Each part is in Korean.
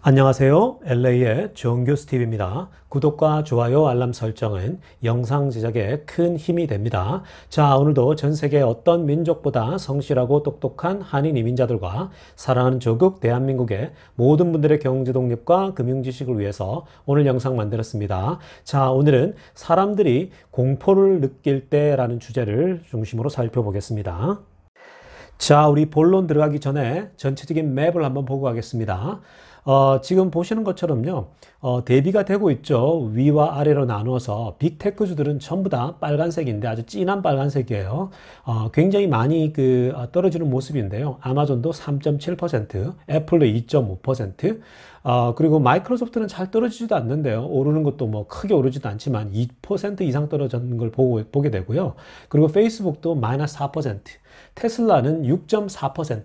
안녕하세요. LA의 정교수TV입니다. 구독과 좋아요, 알람 설정은 영상 제작에 큰 힘이 됩니다. 자, 오늘도 전 세계 어떤 민족보다 성실하고 똑똑한 한인 이민자들과 사랑하는 조국 대한민국의 모든 분들의 경제 독립과 금융 지식을 위해서 오늘 영상 만들었습니다. 자, 오늘은 사람들이 공포를 느낄 때라는 주제를 중심으로 살펴보겠습니다. 자, 우리 본론 들어가기 전에 전체적인 맵을 한번 보고 가겠습니다. 지금 보시는 것처럼요, 대비가 되고 있죠. 위와 아래로 나누어서 빅테크주들은 전부 다 빨간색인데 아주 진한 빨간색이에요. 굉장히 많이 떨어지는 모습인데요. 아마존도 3.7%, 애플도 2.5%, 그리고 마이크로소프트는 잘 떨어지지도 않는데요. 오르는 것도 뭐 크게 오르지도 않지만 2% 이상 떨어지는 걸 보게 되고요. 그리고 페이스북도 마이너스 4%, 테슬라는 6.4%.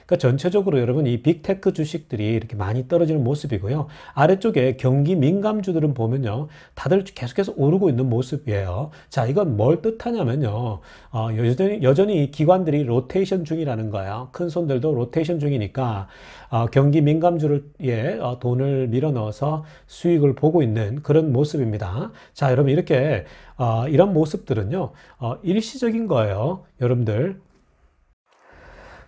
그러니까 전체적으로 여러분 이 빅테크 주식들이 이렇게 많이 떨어지는 모습이고요. 아래쪽에 경기 민감주들은 보면요, 다들 계속해서 오르고 있는 모습이에요. 자, 이건 뭘 뜻하냐면요, 여전히 기관들이 로테이션 중이라는 거예요. 큰 손들도 로테이션 중이니까 경기 민감주에 돈을 밀어 넣어서 수익을 보고 있는 그런 모습입니다. 자, 여러분 이렇게 이런 모습들은요, 일시적인 거예요, 여러분들.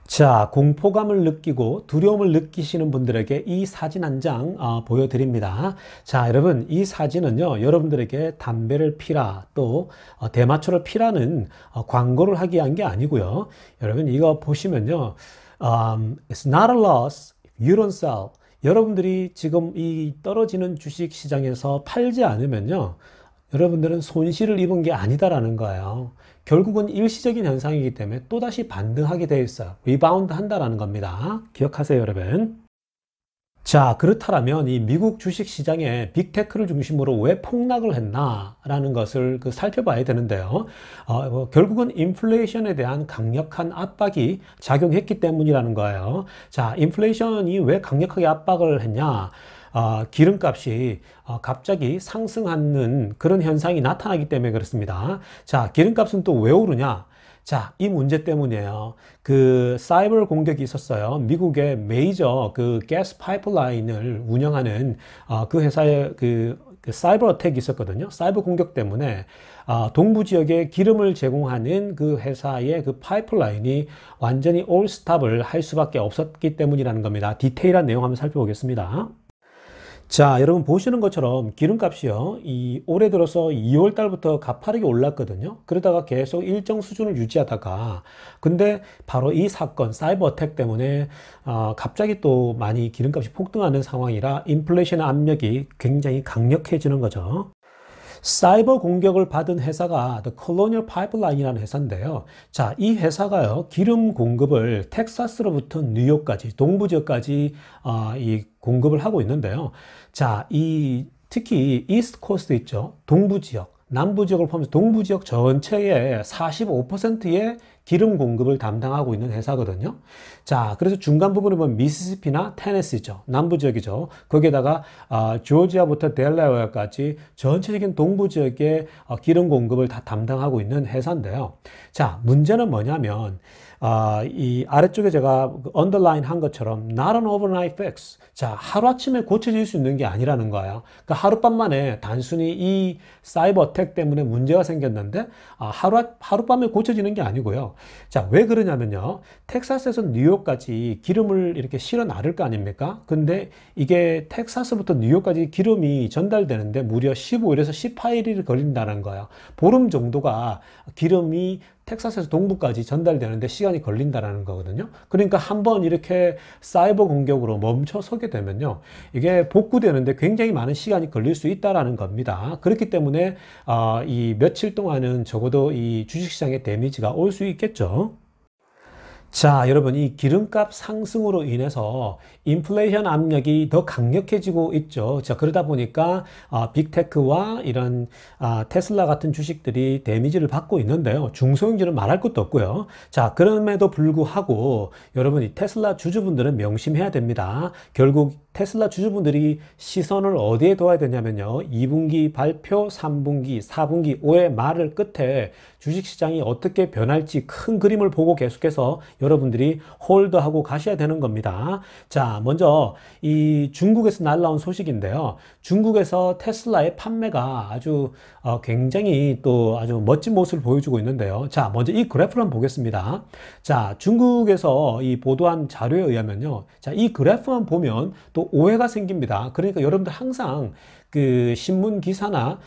자, 공포감을 느끼고 두려움을 느끼시는 분들에게 이 사진 한 장 보여드립니다. 자, 여러분 이 사진은요, 여러분들에게 담배를 피라, 또 대마초를 피라는 광고를 하기 위한 게 아니고요. 여러분 이거 보시면요, it's not a loss, you don't sell. 여러분들이 지금 이 떨어지는 주식 시장에서 팔지 않으면요, 여러분들은 손실을 입은 게 아니다라는 거예요. 결국은 일시적인 현상이기 때문에 또다시 반등하게 되어 있어요. 리바운드 한다라는 겁니다. 기억하세요, 여러분. 자, 그렇다면 이 미국 주식 시장에 빅테크를 중심으로 왜 폭락을 했나라는 것을 살펴봐야 되는데요. 결국은 인플레이션에 대한 강력한 압박이 작용했기 때문이라는 거예요. 자, 인플레이션이 왜 강력하게 압박을 했냐? 기름값이 갑자기 상승하는 그런 현상이 나타나기 때문에 그렇습니다. 자, 기름값은 또 왜 오르냐? 자, 이 문제 때문이에요. 사이버 공격이 있었어요. 미국의 메이저 가스 파이프라인을 운영하는 그 회사의 사이버 어택이 있었거든요. 사이버 공격 때문에 동부 지역에 기름을 제공하는 그 회사의 그 파이프라인이 완전히 올 스탑을 할 수밖에 없었기 때문이라는 겁니다. 디테일한 내용 한번 살펴보겠습니다. 자, 여러분 보시는 것처럼 기름값이요, 올해 들어서 2월 달부터 가파르게 올랐거든요. 그러다가 계속 일정 수준을 유지하다가, 근데 바로 이 사건, 사이버 어택 때문에 갑자기 또 많이 기름값이 폭등하는 상황이라 인플레이션 압력이 굉장히 강력해지는 거죠. 사이버 공격을 받은 회사가 The Colonial Pipeline이라는 회사인데요. 자, 이 회사가요, 기름 공급을 텍사스로부터 뉴욕까지, 동부 지역까지 이 공급을 하고 있는데요. 자, 특히 이스트 코스트 있죠. 동부 지역, 남부 지역을 포함해서 동부 지역 전체의 45%의 기름 공급을 담당하고 있는 회사거든요. 자, 그래서 중간 부분에 보면 미시시피나 테네시죠. 남부 지역이죠. 거기에다가 조지아부터 델라웨어까지 전체적인 동부 지역의 기름 공급을 다 담당하고 있는 회사인데요. 자, 문제는 뭐냐면 이 아래쪽에 제가 언더라인 한 것처럼 not an overnight fix. 자, 하루아침에 고쳐질 수 있는 게 아니라는 거예요. 그러니까 하룻밤 만에 단순히 이 사이버 어택 때문에 문제가 생겼는데 하룻밤에 고쳐지는 게 아니고요. 자, 왜 그러냐면요, 텍사스에서 뉴욕까지 기름을 이렇게 실어 나를 거 아닙니까? 근데 이게 텍사스부터 뉴욕까지 기름이 전달되는데 무려 15일에서 18일이 걸린다는 거예요. 보름 정도가 기름이 텍사스에서 동부까지 전달되는데 시간이 걸린다라는 거거든요. 그러니까 한번 이렇게 사이버 공격으로 멈춰서게 되면요, 이게 복구되는데 굉장히 많은 시간이 걸릴 수 있다라는 겁니다. 그렇기 때문에 이 며칠 동안은 적어도 이 주식시장에 데미지가 올 수 있겠죠. 자, 여러분 이 기름값 상승으로 인해서 인플레이션 압력이 더 강력해지고 있죠. 자, 그러다 보니까 빅테크와 이런 테슬라 같은 주식들이 데미지를 받고 있는데요. 중소형주는 말할 것도 없고요. 자, 그럼에도 불구하고 여러분 이 테슬라 주주분들은 명심해야 됩니다. 결국 테슬라 주주분들이 시선을 어디에 둬야 되냐면요. 2분기 발표, 3분기, 4분기, 올해 말을 끝에 주식시장이 어떻게 변할지 큰 그림을 보고 계속해서 여러분들이 홀드하고 가셔야 되는 겁니다. 자, 먼저 이 중국에서 날라온 소식인데요. 중국에서 테슬라의 판매가 아주 굉장히 또 아주 멋진 모습을 보여주고 있는데요. 자, 먼저 이 그래프를 한번 보겠습니다. 자, 중국에서 이 보도한 자료에 의하면요. 자, 이 그래프만 보면 또 오해가 생깁니다. 그러니까 여러분들 항상 그 신문 기사나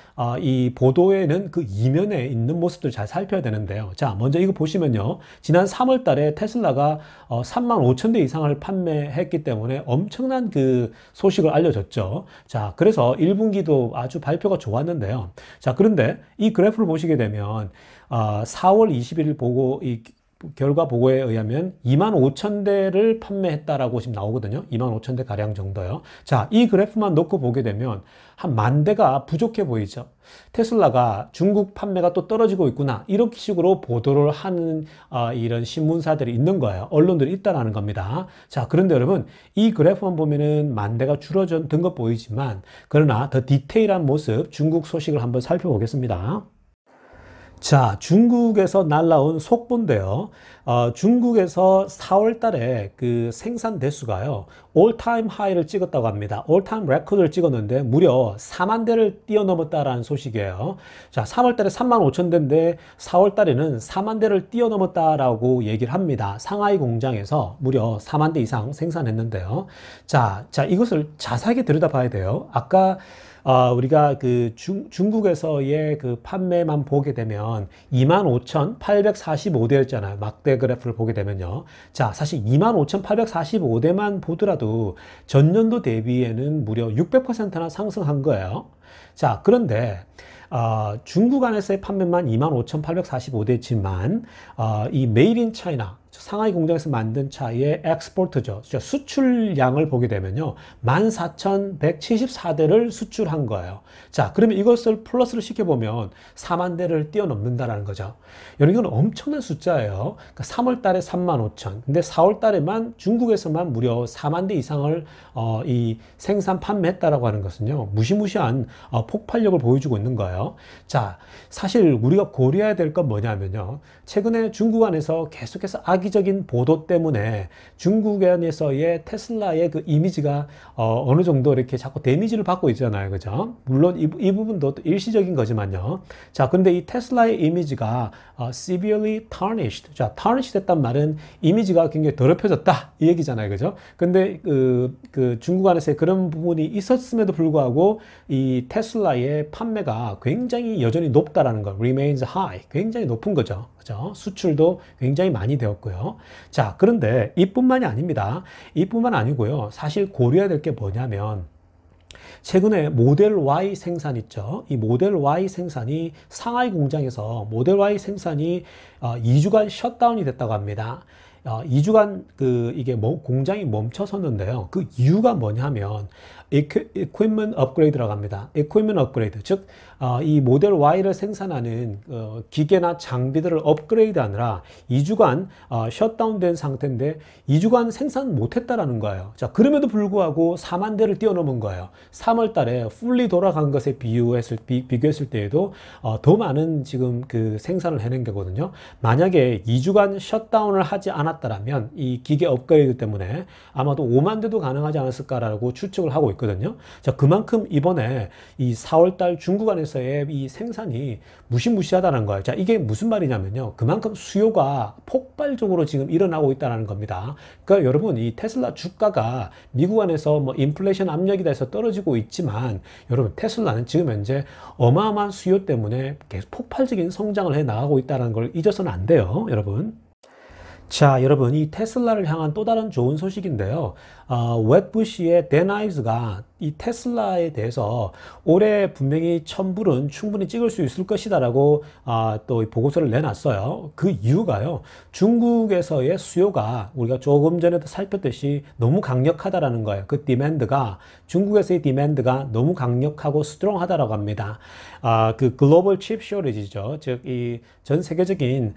이 보도에는 그 이면에 있는 모습들 잘 살펴야 되는데요. 자, 먼저 이거 보시면요. 지난 3월 달에 테슬라가 35,000대 이상을 판매했기 때문에 엄청난 그 소식을 알려줬죠. 자, 그래서 1분기도 아주 발표가 좋았는데요. 자, 그런데 이 그래프를 보시게 되면 4월 21일 보고 이 결과 보고에 의하면 25,000대를 판매했다라고 지금 나오거든요. 25,000대 가량 정도요. 자, 이 그래프만 놓고 보게 되면 한 10,000대가 부족해 보이죠. 테슬라가 중국 판매가 또 떨어지고 있구나. 이런 식으로 보도를 하는 이런 신문사들이 있는 거예요. 언론들이 있다라는 겁니다. 자, 그런데 여러분, 이 그래프만 보면은 10,000대가 줄어든 것 보이지만, 그러나 더 디테일한 모습, 중국 소식을 한번 살펴보겠습니다. 자, 중국에서 날라온 속보인데요. 중국에서 4월 달에 그 생산 대수가요, 올타임 하이를 찍었다고 합니다. 올타임 레코드를 찍었는데 무려 4만 대를 뛰어넘었다라는 소식이에요. 자, 3월 달에 35,000대인데 4월 달에는 4만 대를 뛰어넘었다라고 얘기를 합니다. 상하이 공장에서 무려 4만 대 이상 생산했는데요. 자, 이것을 자세하게 들여다봐야 돼요. 아까 우리가 그 중국에서의 그 판매만 보게 되면 25,845대였잖아요. 막대 그래프를 보게 되면요. 자, 사실 25,845대만 보더라도 전년도 대비에는 무려 600%나 상승한 거예요. 자, 그런데 중국 안에서의 판매만 25,845대지만 이 메이드 인 차이나 상하이 공장에서 만든 차의 엑스포트죠. 수출량을 보게 되면요. 14,174대를 수출한 거예요. 자, 그러면 이것을 플러스를 시켜보면 4만 대를 뛰어넘는다라는 거죠. 여러분, 이건 엄청난 숫자예요. 그러니까 3월 달에 35,000. 근데 4월 달에만 중국에서만 무려 4만 대 이상을 이 생산 판매했다라고 하는 것은요. 무시무시한 폭발력을 보여주고 있는 거예요. 자, 사실 우리가 고려해야 될 건 뭐냐면요. 최근에 중국 안에서 계속해서 악의적인 보도 때문에 중국 안에서의 테슬라의 그 이미지가 어느 정도 이렇게 자꾸 데미지를 받고 있잖아요. 그죠? 물론 이 부분도 일시적인 거지만요. 자, 근데 이 테슬라의 이미지가 severely tarnished. 자, tarnish 됐단 말은 이미지가 굉장히 더럽혀졌다. 이 얘기잖아요. 그죠? 근데 그 중국 안에서의 그런 부분이 있었음에도 불구하고 이 테슬라의 판매가 굉장히 여전히 높다라는 거. remains high. 굉장히 높은 거죠. 그죠? 수출도 굉장히 많이 되었고요. 자, 그런데 이뿐만이 아닙니다. 이뿐만 아니고요. 사실 고려해야 될 게 뭐냐면 최근에 모델 Y 생산 있죠. 이 모델 Y 생산이 상하이 공장에서 모델 Y 생산이 2주간 셧다운이 됐다고 합니다. 2주간 이게 공장이 멈춰섰는데요. 그 이유가 뭐냐면 equipment upgrade라고 합니다. equipment upgrade. 즉, 이 모델 Y를 생산하는 기계나 장비들을 업그레이드하느라 2주간 셧다운된 상태인데 2주간 생산 못했다라는 거예요. 자, 그럼에도 불구하고 4만 대를 뛰어넘은 거예요. 3월 달에 fully 돌아간 것에 비교했을 때에도 더 많은 지금 그 생산을 해낸 거거든요. 만약에 2주간 셧다운을 하지 않았다라면 이 기계 업그레이드 때문에 아마도 5만 대도 가능하지 않았을까라고 추측을 하고 있거든요. 자, 그만큼 이번에 이 4월 달 중국 안에서의 이 생산이 무시무시하다는 거예요. 자, 이게 무슨 말이냐면요. 그만큼 수요가 폭발적으로 지금 일어나고 있다는 겁니다. 그러니까 여러분, 이 테슬라 주가가 미국 안에서 뭐 인플레이션 압력이 돼서 떨어지고 있지만 여러분, 테슬라는 지금 현재 어마어마한 수요 때문에 계속 폭발적인 성장을 해 나가고 있다는 걸 잊어서는 안 돼요, 여러분. 자, 여러분, 이 테슬라를 향한 또 다른 좋은 소식인데요. 웻부시의 댄 아이브스가 이 테슬라에 대해서 올해 분명히 1000불은 충분히 찍을 수 있을 것이다라고 또 보고서를 내놨어요. 그 이유가요. 중국에서의 수요가 우리가 조금 전에도 살폈듯이 너무 강력하다라는 거예요. 그 디맨드가 중국에서의 디맨드가 너무 강력하고 스트롱하다라고 합니다. 그 글로벌 칩 쇼리지죠. 즉 이 전 세계적인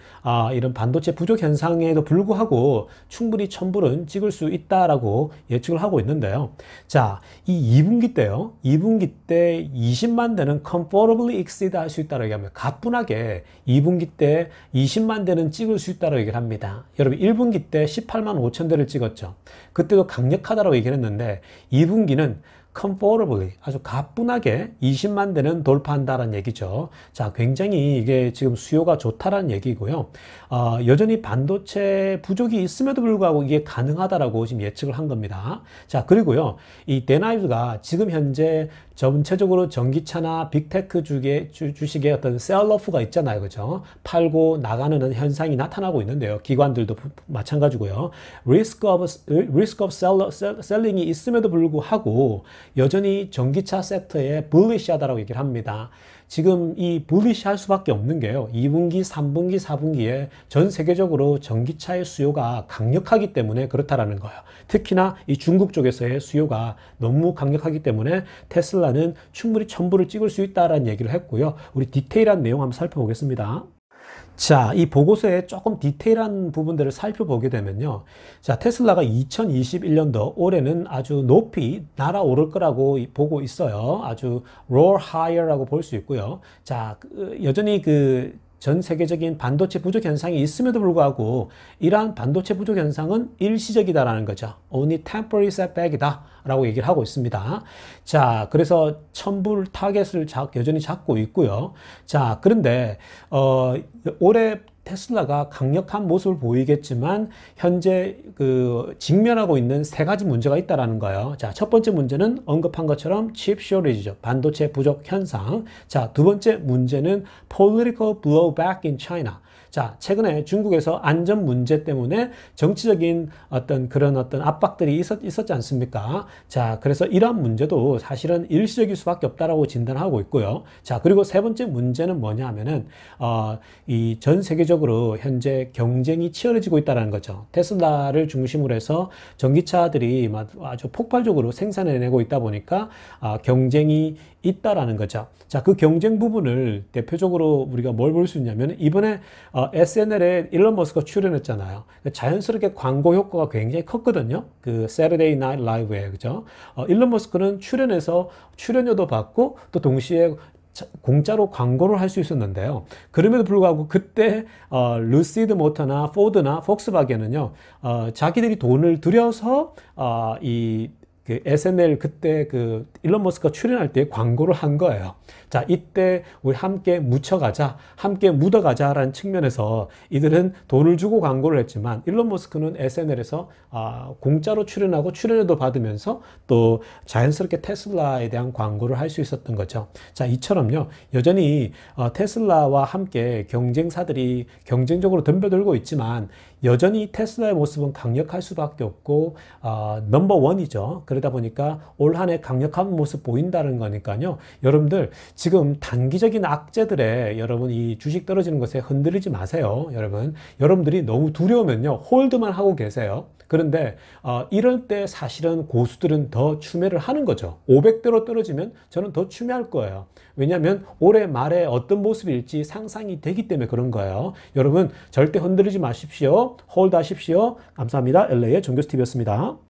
이런 반도체 부족 현상에도 불구하고 충분히 1000불은 찍을 수 있다라고 예측을 하고 있는데요. 자, 이 2분기 때요. 2분기 때 20만 대는 comfortably exceed 할 수 있다고 얘기합니다. 가뿐하게 2분기 때 20만 대는 찍을 수 있다고 얘기를 합니다. 여러분 1분기 때 18만 5천 대를 찍었죠. 그때도 강력하다고 얘기를 했는데 2분기는 comfortably 아주 가뿐하게 20만 대는 돌파한다는 얘기죠. 자, 굉장히 이게 지금 수요가 좋다라는 얘기고요. 여전히 반도체 부족이 있음에도 불구하고 이게 가능하다라고 지금 예측을 한 겁니다. 자, 그리고요, 이 데나이브가 지금 현재 전체적으로 전기차나 빅테크 주식에 어떤 셀러프가 있잖아요. 그죠? 팔고 나가는 현상이 나타나고 있는데요. 기관들도 마찬가지고요. 리스크 오브 셀링이 있음에도 불구하고 여전히 전기차 섹터에 bulish하다라고 얘기를 합니다. 지금 이 bullish 할 수밖에 없는 게요. 2분기, 3분기, 4분기에 전 세계적으로 전기차의 수요가 강력하기 때문에 그렇다라는 거예요. 특히나 이 중국 쪽에서의 수요가 너무 강력하기 때문에 테슬라는 충분히 1000불을 찍을 수 있다라는 얘기를 했고요. 우리 디테일한 내용 한번 살펴보겠습니다. 자, 이 보고서에 조금 디테일한 부분들을 살펴보게 되면요. 자, 테슬라가 2021년도 올해는 아주 높이 날아오를 거라고 보고 있어요. 아주 roar higher라고 볼 수 있고요. 자, 여전히 전 세계적인 반도체 부족 현상이 있음에도 불구하고 이러한 반도체 부족 현상은 일시적이다라는 거죠. Only temporary setback이다 라고 얘기를 하고 있습니다. 자, 그래서 1000불 타겟을 여전히 잡고 있고요. 자, 그런데 올해 테슬라가 강력한 모습을 보이겠지만 현재 직면하고 있는 세 가지 문제가 있다라는 거예요. 자, 첫 번째 문제는 언급한 것처럼 칩 쇼리지죠. 반도체 부족 현상. 자, 두 번째 문제는 political blowback in China. 자, 최근에 중국에서 안전 문제 때문에 정치적인 그런 압박들이 있었지 않습니까? 자, 그래서 이러한 문제도 사실은 일시적일 수밖에 없다라고 진단하고 있고요. 자, 그리고 세 번째 문제는 뭐냐 하면은, 이 전 세계적으로 현재 경쟁이 치열해지고 있다는 거죠. 테슬라를 중심으로 해서 전기차들이 아주 폭발적으로 생산해내고 있다 보니까, 경쟁이 있다라는 거죠. 자, 그 경쟁 부분을 대표적으로 우리가 뭘 볼 수 있냐면 이번에 SNL에 일론 머스크가 출연했잖아요. 자연스럽게 광고 효과가 굉장히 컸거든요. 그 Saturday Night Live에, 그죠? 일론 머스크는 출연해서 출연료도 받고 또 동시에 공짜로 광고를 할 수 있었는데요. 그럼에도 불구하고 그때 루시드 모터나 포드나 폭스바겐은요, 자기들이 돈을 들여서 SNL 그때 일론 머스크가 출연할 때 광고를 한 거예요. 자, 이때 우리 함께 묻혀가자, 함께 묻어가자라는 측면에서 이들은 돈을 주고 광고를 했지만 일론 머스크는 SNL에서 공짜로 출연하고 출연료도 받으면서 또 자연스럽게 테슬라에 대한 광고를 할 수 있었던 거죠. 자, 이처럼요, 여전히 테슬라와 함께 경쟁사들이 경쟁적으로 덤벼들고 있지만 여전히 테슬라의 모습은 강력할 수밖에 없고 넘버 원이죠. 그러다 보니까 올 한 해 강력한 모습 보인다는 거니까요. 여러분들 지금 단기적인 악재들에 여러분 이 주식 떨어지는 것에 흔들리지 마세요. 여러분들이 너무 두려우면요, 홀드만 하고 계세요. 그런데 이럴 때 사실은 고수들은 더 추매를 하는 거죠. 500대로 떨어지면 저는 더 추매할 거예요. 왜냐하면 올해 말에 어떤 모습일지 상상이 되기 때문에 그런 거예요. 여러분 절대 흔들리지 마십시오. 홀드 하십시오. 감사합니다. LA의 정교수TV였습니다.